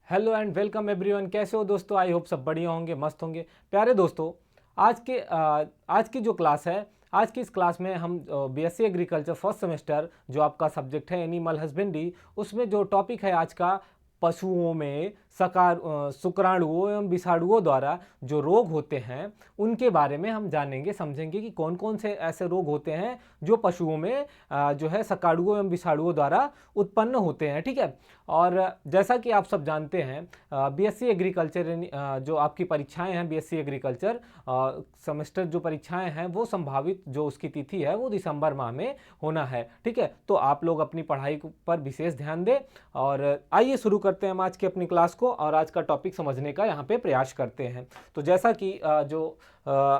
Hello and welcome everyone. कैसे हो दोस्तों? आई होप सब बढ़िया होंगे, मस्त होंगे। प्यारे दोस्तों, आज की जो क्लास है, आज की इस क्लास में हम बीएससी एग्रीकल्चर फर्स्ट सेमेस्टर जो आपका सब्जेक्ट है एनिमल हस्बेंड्री, उसमें जो टॉपिक है आज का, पशुओं में शुक्राणुओं एवं विषाणुओं द्वारा जो रोग होते हैं उनके बारे में हम जानेंगे, समझेंगे कि कौन कौन से ऐसे रोग होते हैं जो पशुओं में जो है शुक्राणुओं एवं विषाणुओं द्वारा उत्पन्न होते हैं। ठीक है। और जैसा कि आप सब जानते हैं, बीएससी एग्रीकल्चर जो आपकी परीक्षाएं हैं, बीएससी एग्रीकल्चर सेमेस्टर जो परीक्षाएं हैं वो संभावित जो उसकी तिथि है वो दिसंबर माह में होना है। ठीक है। तो आप लोग अपनी पढ़ाई पर विशेष ध्यान दें और आइए शुरू करते हैं हम आज की अपनी क्लास को और आज का टॉपिक समझने का यहाँ पे प्रयास करते हैं। तो जैसा कि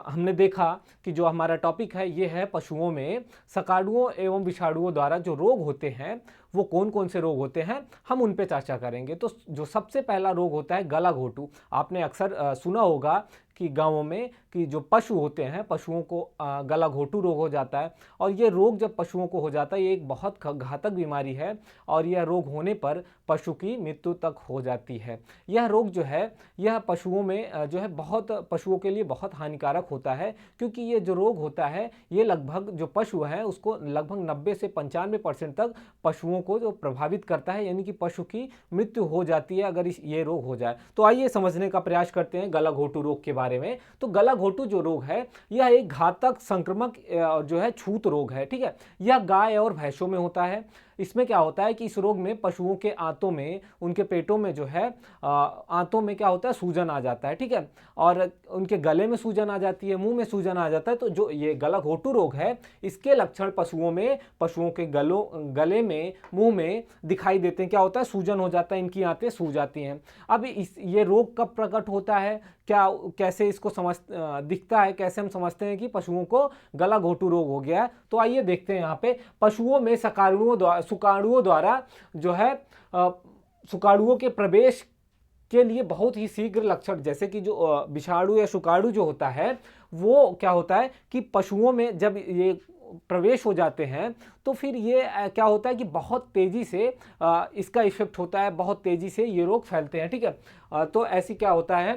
हमने देखा कि जो हमारा टॉपिक है ये है पशुओं में शुक्राणुओं एवं विषाणुओं द्वारा जो रोग होते हैं वो कौन कौन से रोग होते हैं, हम उन पे चर्चा करेंगे। तो जो सबसे पहला रोग होता है गला घोटू। आपने अक्सर सुना होगा कि गांवों में कि जो पशु होते हैं, पशुओं को गला घोटू रोग हो जाता है। और ये रोग जब पशुओं को हो जाता है ये एक बहुत घातक बीमारी है और यह रोग होने पर पशु की मृत्यु तक हो जाती है। यह रोग जो है यह पशुओं में जो है बहुत पशुओं के लिए बहुत हानिकारक होता है, क्योंकि ये जो रोग होता है ये लगभग जो पशु है उसको लगभग 90 से 95% तक पशुओं को जो प्रभावित करता है, यानी कि पशु की मृत्यु हो जाती है अगर ये रोग हो जाए। तो आइए समझने का प्रयास करते हैं गला घोटू रोग के बारे में। तो गला घोटू जो रोग है यह एक घातक संक्रामक जो है छूत रोग है। ठीक है। यह गाय और भैंसों में होता है। इसमें क्या होता है कि इस रोग में पशुओं के आंतों में, उनके पेटों में जो है आंतों में क्या होता है, सूजन आ जाता है। ठीक है। और उनके गले में सूजन आ जाती है, मुंह में सूजन आ जाता है। तो जो ये गला घोटू रोग है इसके लक्षण पशुओं के गले में, मुंह में दिखाई देते हैं। क्या होता है, सूजन हो जाता है, इनकी आंतें सूज जाती हैं। अब ये रोग कब प्रकट होता है, कैसे इसको दिखता है, कैसे हम समझते हैं कि पशुओं को गला घोटू रोग हो गया है? तो आइए देखते हैं यहाँ पे पशुओं में शुक्राणुओं द्वारा जो है शुक्राणुओं के प्रवेश के लिए बहुत ही शीघ्र लक्षण, जैसे कि जो विषाणु या शुक्राणु जो होता है वो क्या होता है कि पशुओं में जब ये प्रवेश हो जाते हैं तो फिर ये क्या होता है कि बहुत तेजी से इसका इफेक्ट होता है, बहुत तेजी से ये रोग फैलते हैं। ठीक है। तो ऐसी क्या होता है,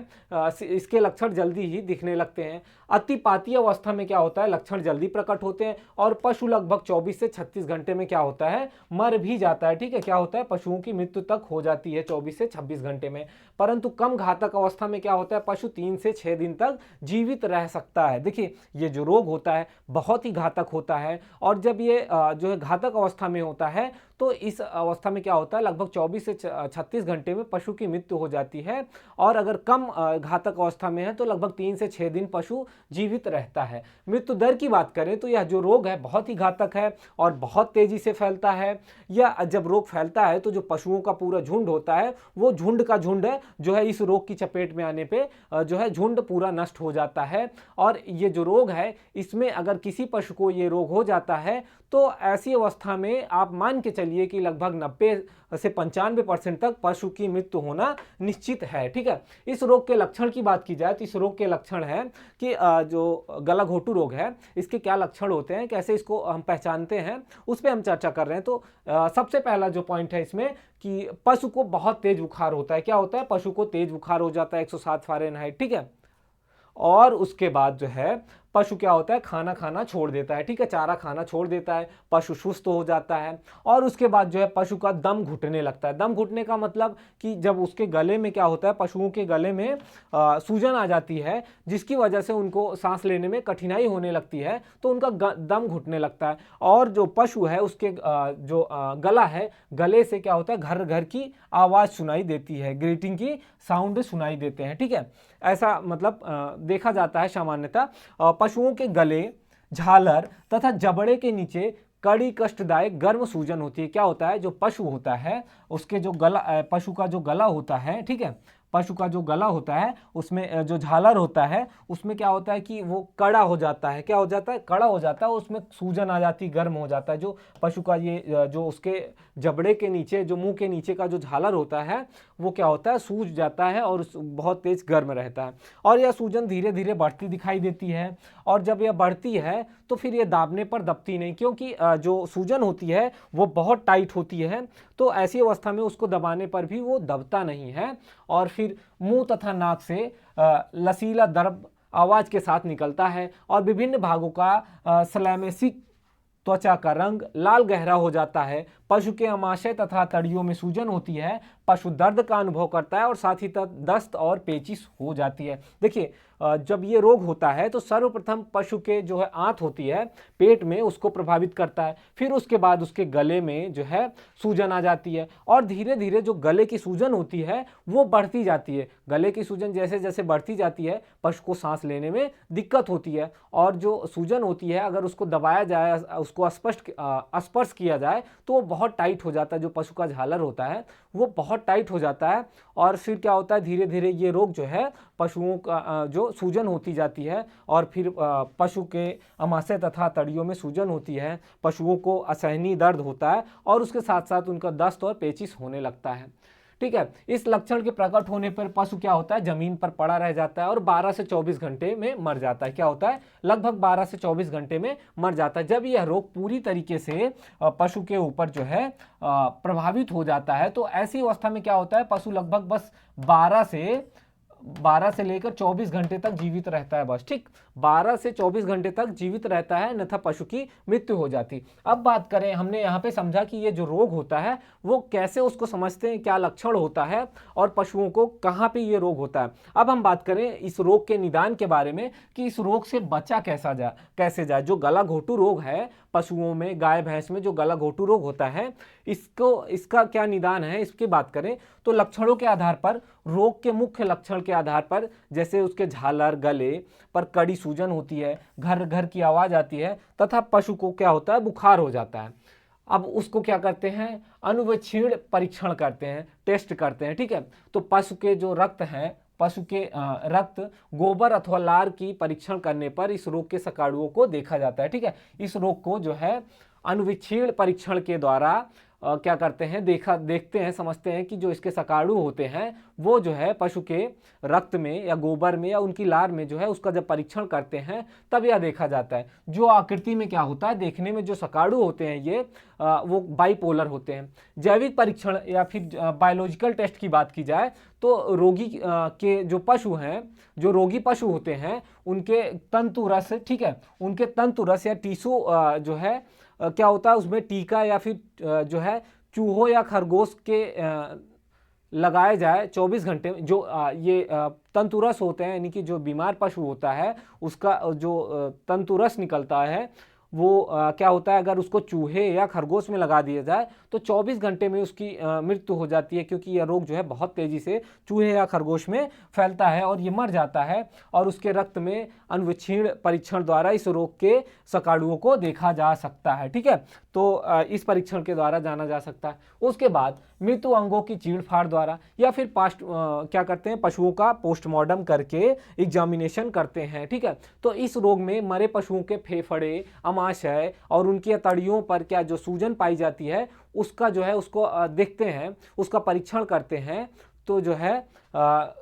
इसके लक्षण जल्दी ही दिखने लगते हैं। अतिपातीय अवस्था में क्या होता है, लक्षण जल्दी प्रकट होते हैं और पशु लगभग 24 से 36 घंटे में क्या होता है, मर भी जाता है। ठीक है। क्या होता है, पशुओं की मृत्यु तक हो जाती है 24 से 26 घंटे में। परंतु कम घातक अवस्था में क्या होता है, पशु 3 से 6 दिन तक जीवित रह सकता है। देखिए, ये जो रोग होता है बहुत ही घातक होता है और जब ये जो है घातक अवस्था में होता है तो इस अवस्था में क्या होता है, लगभग 24 से 36 घंटे में पशु की मृत्यु हो जाती है। और अगर कम घातक अवस्था में है तो लगभग 3 से 6 दिन पशु जीवित रहता है। मृत्यु दर की बात करें तो यह जो रोग है बहुत ही घातक है और बहुत तेजी से फैलता है। यह जब रोग फैलता है तो जो पशुओं का पूरा झुंड होता है वो झुंड का झुंड जो है इस रोग की चपेट में आने पे जो है झुंड पूरा नष्ट हो जाता है। और ये जो रोग है इसमें अगर किसी पशु को ये रोग हो जाता है तो ऐसी अवस्था में आप मान के चलिए कि लगभग 90 से 95% तक पशु की मृत्यु होना निश्चित है। ठीक है। इस रोग के लक्षण की बात की जाए तो इस रोग के लक्षण है कि जो गला घोटू रोग है इसके क्या लक्षण होते हैं, कैसे इसको हम पहचानते हैं, उस पर हम चर्चा कर रहे हैं। तो सबसे पहला जो पॉइंट है इसमें कि पशु को बहुत तेज बुखार होता है। क्या होता है, पशु को तेज बुखार हो जाता है 107 फ़ारेनहाइट। ठीक है। और उसके बाद जो है पशु क्या होता है, खाना खाना छोड़ देता है। ठीक है। चारा खाना छोड़ देता है, पशु सुस्त हो जाता है। और उसके बाद जो है पशु का दम घुटने लगता है। दम घुटने का मतलब कि जब उसके गले में क्या होता है, पशुओं के गले में सूजन आ जाती है जिसकी वजह से उनको सांस लेने में कठिनाई होने लगती है तो उनका दम घुटने लगता है। और जो पशु है उसके जो गला है, गले से क्या होता है, घर घर की आवाज़ सुनाई देती है, ग्रीटिंग की साउंड सुनाई देते हैं। ठीक है। ऐसा मतलब देखा जाता है सामान्यतः। पशुओं के गले, झालर तथा जबड़े के नीचे कड़ी कष्टदायक गर्म सूजन होती है। क्या होता है, जो पशु होता है उसके जो गला, पशु का जो गला होता है, ठीक है, पशु का जो गला होता है उसमें जो झालर होता है उसमें क्या होता है कि वो कड़ा हो जाता है, क्या हो जाता है, कड़ा हो जाता है, उसमें सूजन आ जाती है, गर्म हो जाता है। जो पशु का ये जो उसके जबड़े के नीचे, जो मुंह के नीचे का जो झालर होता है वो क्या होता है, सूज जाता है और बहुत तेज गर्म रहता है। और यह सूजन धीरे धीरे बढ़ती दिखाई देती है, और जब यह बढ़ती है तो फिर ये दाबने पर दबती नहीं, क्योंकि जो सूजन होती है वो बहुत टाइट होती है, तो ऐसी अवस्था में उसको दबाने पर भी वो दबता नहीं है, और फिर मुंह तथा नाक से लसीला द्रव आवाज के साथ निकलता है, और विभिन्न भागों का स्लैमेसिक त्वचा का रंग लाल गहरा हो जाता है। पशु के अमाशय तथा तड़ियों में सूजन होती है, पशु दर्द का अनुभव करता है और साथ ही दस्त और पेचिश हो जाती है। देखिए, जब ये रोग होता है तो सर्वप्रथम पशु के जो है आंत होती है पेट में, उसको प्रभावित करता है, फिर उसके बाद उसके गले में जो है सूजन आ जाती है, और धीरे धीरे जो गले की सूजन होती है वो बढ़ती जाती है। गले की सूजन जैसे जैसे बढ़ती जाती है पशु को सांस लेने में दिक्कत होती है, और जो सूजन होती है अगर उसको दबाया जाए, उसको स्पर्श किया जाए तो वो बहुत टाइट हो जाता है, जो पशु का झालर होता है वो बहुत टाइट हो जाता है, और फिर क्या होता है, धीरे धीरे ये रोग जो है पशुओं का जो सूजन होती जाती है, और फिर पशु के अमाशय तथा तड़ियों में सूजन होती है, पशुओं को असहनीय दर्द होता है, और उसके साथ साथ उनका दस्त और पेचिश होने लगता है। ठीक है, इस लक्षण के प्रकट होने पर पशु क्या होता है, जमीन पर पड़ा रह जाता है और 12 से 24 घंटे में मर जाता है। क्या होता है, लगभग 12 से 24 घंटे में मर जाता है। जब यह रोग पूरी तरीके से पशु के ऊपर जो है प्रभावित हो जाता है, तो ऐसी अवस्था में क्या होता है, पशु लगभग बस 12 से लेकर 24 घंटे तक जीवित रहता है, बस। ठीक, 12 से 24 घंटे तक जीवित रहता है, अन्यथा पशु की मृत्यु हो जाती। अब बात करें, हमने यहाँ पे समझा कि ये जो रोग होता है वो कैसे उसको समझते हैं, क्या लक्षण होता है और पशुओं को कहाँ पे ये रोग होता है। अब हम बात करें इस रोग के निदान के बारे में कि इस रोग से बचा कैसे जाए। जो गला घोटू रोग है पशुओं में, गाय भैंस में जो गला घोटू रोग होता है, इसका क्या निदान है, इसकी बात करें तो लक्षणों के आधार पर, रोग के मुख्य लक्षण के आधार पर, जैसे उसके झालर, गले पर कड़ी सूजन होती है, घर घर की आवाज आती है, तथा पशु को क्या होता है, बुखार हो जाता है। अब उसको क्या करते हैं, अनुवीक्षण परीक्षण करते हैं, टेस्ट करते हैं। ठीक है, तो पशु के जो रक्त हैं, पशु के रक्त, गोबर अथवा लार की परीक्षण करने पर इस रोग के सकाड़ुओं को देखा जाता है। ठीक है, इस रोग को जो है अनुवीक्षण परीक्षण के द्वारा क्या करते हैं, देखते हैं, समझते हैं कि जो इसके सकाड़ू होते हैं वो जो है पशु के रक्त में या गोबर में या उनकी लार में जो है उसका जब परीक्षण करते हैं तब यह देखा जाता है। जो आकृति में क्या होता है, देखने में जो सकाड़ू होते हैं ये वो बाइपोलर होते हैं। जैविक परीक्षण या फिर बायोलॉजिकल टेस्ट की बात की जाए तो रोगी के जो पशु हैं, जो रोगी पशु होते हैं, उनके तंतुरस, ठीक है, उनके तंतुरस या टिश्यू जो है क्या होता है, उसमें टीका या फिर जो है चूहों या खरगोश के लगाए जाए 24 घंटे में। जो ये तंतुरस होते हैं, यानी कि जो बीमार पशु होता है उसका जो तंतुरस निकलता है वो क्या होता है, अगर उसको चूहे या खरगोश में लगा दिया जाए तो 24 घंटे में उसकी मृत्यु हो जाती है, क्योंकि यह रोग जो है बहुत तेजी से चूहे या खरगोश में फैलता है और ये मर जाता है, और उसके रक्त में अनुवीक्षण परीक्षण द्वारा इस रोग के सकाड़ुओं को देखा जा सकता है। ठीक है, तो इस परीक्षण के द्वारा जाना जा सकता है। उसके बाद मृत्यु अंगों की चीड़-फाड़ द्वारा या फिर क्या करते हैं, पशुओं का पोस्टमार्टम करके एग्जामिनेशन करते हैं। ठीक है, तो इस रोग में मरे पशुओं के फेफड़े, अमाशय और उनकी तड़ियों पर क्या जो सूजन पाई जाती है उसका जो है उसको देखते हैं, उसका परीक्षण करते हैं, तो जो है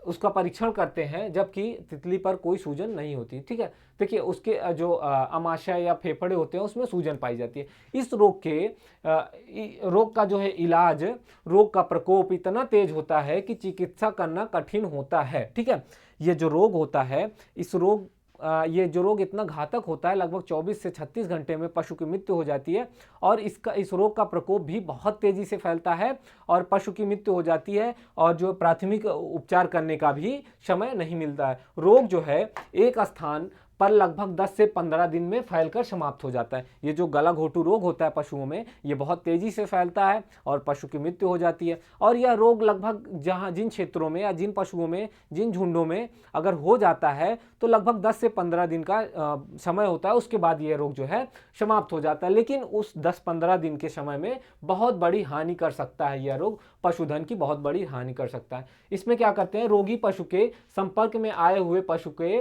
उसका परीक्षण करते हैं, जबकि तितली पर कोई सूजन नहीं होती। ठीक है, देखिए उसके जो अमाशय या फेफड़े होते हैं उसमें सूजन पाई जाती है। इस रोग का जो है इलाज, रोग का प्रकोप इतना तेज होता है कि चिकित्सा करना कठिन होता है। ठीक है, ये जो रोग होता है, ये जो रोग इतना घातक होता है, लगभग 24 से 36 घंटे में पशु की मृत्यु हो जाती है, और इस रोग का प्रकोप भी बहुत तेजी से फैलता है और पशु की मृत्यु हो जाती है, और जो प्राथमिक उपचार करने का भी समय नहीं मिलता है। रोग जो है एक स्थान पर लगभग 10 से 15 दिन में फैलकर समाप्त हो जाता है। ये जो गलाघोटू रोग होता है पशुओं में, ये बहुत तेजी से फैलता है और पशु की मृत्यु हो जाती है। और यह रोग लगभग जिन क्षेत्रों में या जिन पशुओं में, जिन झुंडों में अगर हो जाता है तो लगभग 10 से 15 दिन का समय होता है, उसके बाद यह रोग जो है समाप्त हो जाता है। लेकिन उस 10-15 दिन के समय में बहुत बड़ी हानि कर सकता है यह रोग, पशुधन की बहुत बड़ी हानि कर सकता है। इसमें क्या करते हैं, रोगी पशु के संपर्क में आए हुए पशु के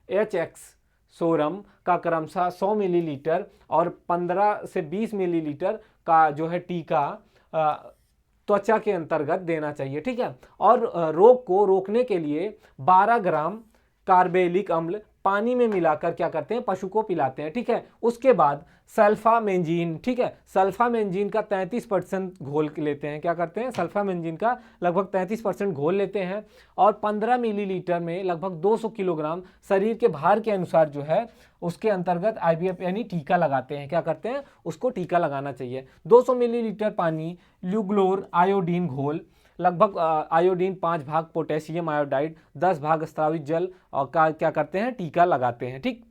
HX सोरम का क्रमशः 100 मिलीलीटर और 15 से 20 मिलीलीटर का जो है टीका त्वचा के अंतर्गत देना चाहिए, ठीक है। और रोग को रोकने के लिए 12 ग्राम कार्बेलिक अम्ल पानी में मिलाकर क्या करते हैं, पशु को पिलाते हैं, ठीक है। उसके बाद सल्फामेंजीन, ठीक है, सल्फामेंजीन का 33% घोल लेते हैं, क्या करते हैं, सल्फामेंजीन का लगभग 33% घोल लेते हैं और 15 मिलीलीटर में लगभग 200 किलोग्राम शरीर के भार के अनुसार जो है उसके अंतर्गत IVF यानी टीका लगाते हैं, क्या करते हैं, उसको टीका लगाना चाहिए। 200 मिलीलीटर पानी ल्यूग्लोर आयोडीन घोल, लगभग आयोडीन 5 भाग पोटेशियम आयोडाइड 10 भाग स्रावित जल और क्या करते हैं, टीका लगाते हैं, ठीक।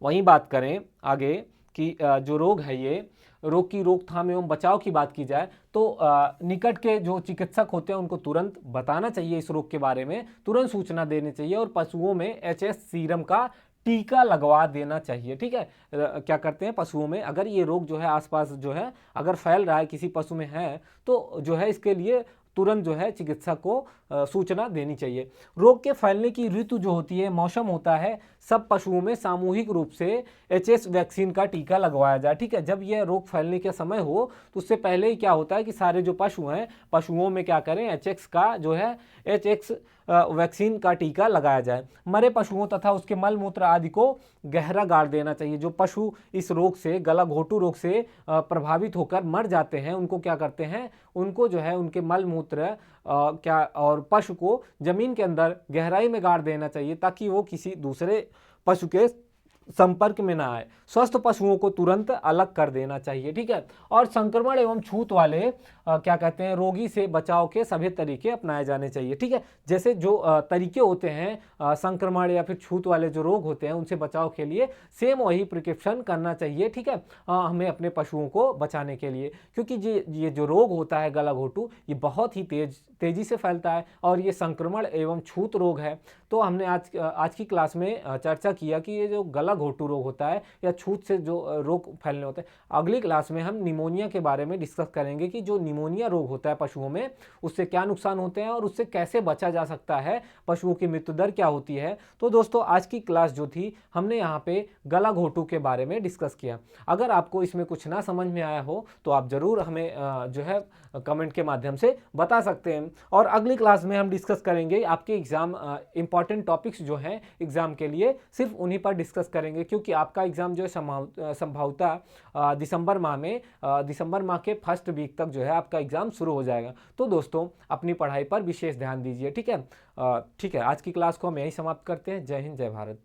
वहीं बात करें आगे कि जो रोग है, ये रोग की रोकथाम एवं बचाव की बात की जाए तो निकट के जो चिकित्सक होते हैं उनको तुरंत बताना चाहिए इस रोग के बारे में, तुरंत सूचना देनी चाहिए और पशुओं में HS सीरम का टीका लगवा देना चाहिए, ठीक है। क्या करते हैं, पशुओं में अगर ये रोग जो है आसपास जो है अगर फैल रहा है, किसी पशु में है, तो जो है इसके लिए तुरंत जो है चिकित्सक को सूचना देनी चाहिए। रोग के फैलने की ऋतु जो होती है, मौसम होता है, सब पशुओं में सामूहिक रूप से HS वैक्सीन का टीका लगवाया जाए, ठीक है। जब यह रोग फैलने का समय हो तो उससे पहले ही क्या होता है कि सारे जो पशु हैं, पशुओं में क्या करें, HX का जो है HX वैक्सीन का टीका लगाया जाए। मरे पशुओं तथा उसके मल मूत्र आदि को गहरा गाड़ देना चाहिए। जो पशु इस रोग से, गलाघोटू रोग से प्रभावित होकर मर जाते हैं, उनको क्या करते हैं, उनको जो है उनके मल मूत्र क्या और पशु को जमीन के अंदर गहराई में गाड़ देना चाहिए ताकि वो किसी दूसरे पशु के संपर्क में ना आए। स्वस्थ पशुओं को तुरंत अलग कर देना चाहिए, ठीक है। और संक्रमण एवं छूत वाले क्या कहते हैं, रोगी से बचाव के सभी तरीके अपनाए जाने चाहिए, ठीक है। जैसे जो तरीके होते हैं संक्रमण या फिर छूत वाले जो रोग होते हैं उनसे बचाव के लिए सेम वही प्रिकॉशन करना चाहिए, ठीक है, हमें अपने पशुओं को बचाने के लिए, क्योंकि ये जो रोग होता है गलाघोटू, ये बहुत ही तेजी से फैलता है और ये संक्रमण एवं छूत रोग है। तो हमने आज की क्लास में चर्चा किया कि ये जो गलाघोटू रोग होता है या छूत से जो रोग फैलने होते हैं। अगली क्लास में हम निमोनिया के बारे में डिस्कस करेंगे कि जो निमोनिया रोग होता है पशुओं में, उससे क्या नुकसान होते हैं और उससे कैसे बचा जा सकता है, पशुओं की मृत्यु दर क्या होती है। तो दोस्तों आज की क्लास जो थी, हमने यहाँ पे गलाघोटू के बारे में डिस्कस किया। अगर आपको इसमें कुछ ना समझ में आया हो तो आप ज़रूर हमें जो है कमेंट के माध्यम से बता सकते हैं। और अगली क्लास में हम डिस्कस करेंगे आपके एग्जाम इंपॉर्टेंट टॉपिक्स जो हैं एग्जाम के लिए, सिर्फ उन्हीं पर डिस्कस करेंगे, क्योंकि आपका एग्जाम जो है संभवतः दिसंबर माह के फर्स्ट वीक तक जो है आपका एग्जाम शुरू हो जाएगा। तो दोस्तों अपनी पढ़ाई पर विशेष ध्यान दीजिए, ठीक है। ठीक है, आज की क्लास को हम यहीं समाप्त करते हैं। जय हिंद, जय भारत।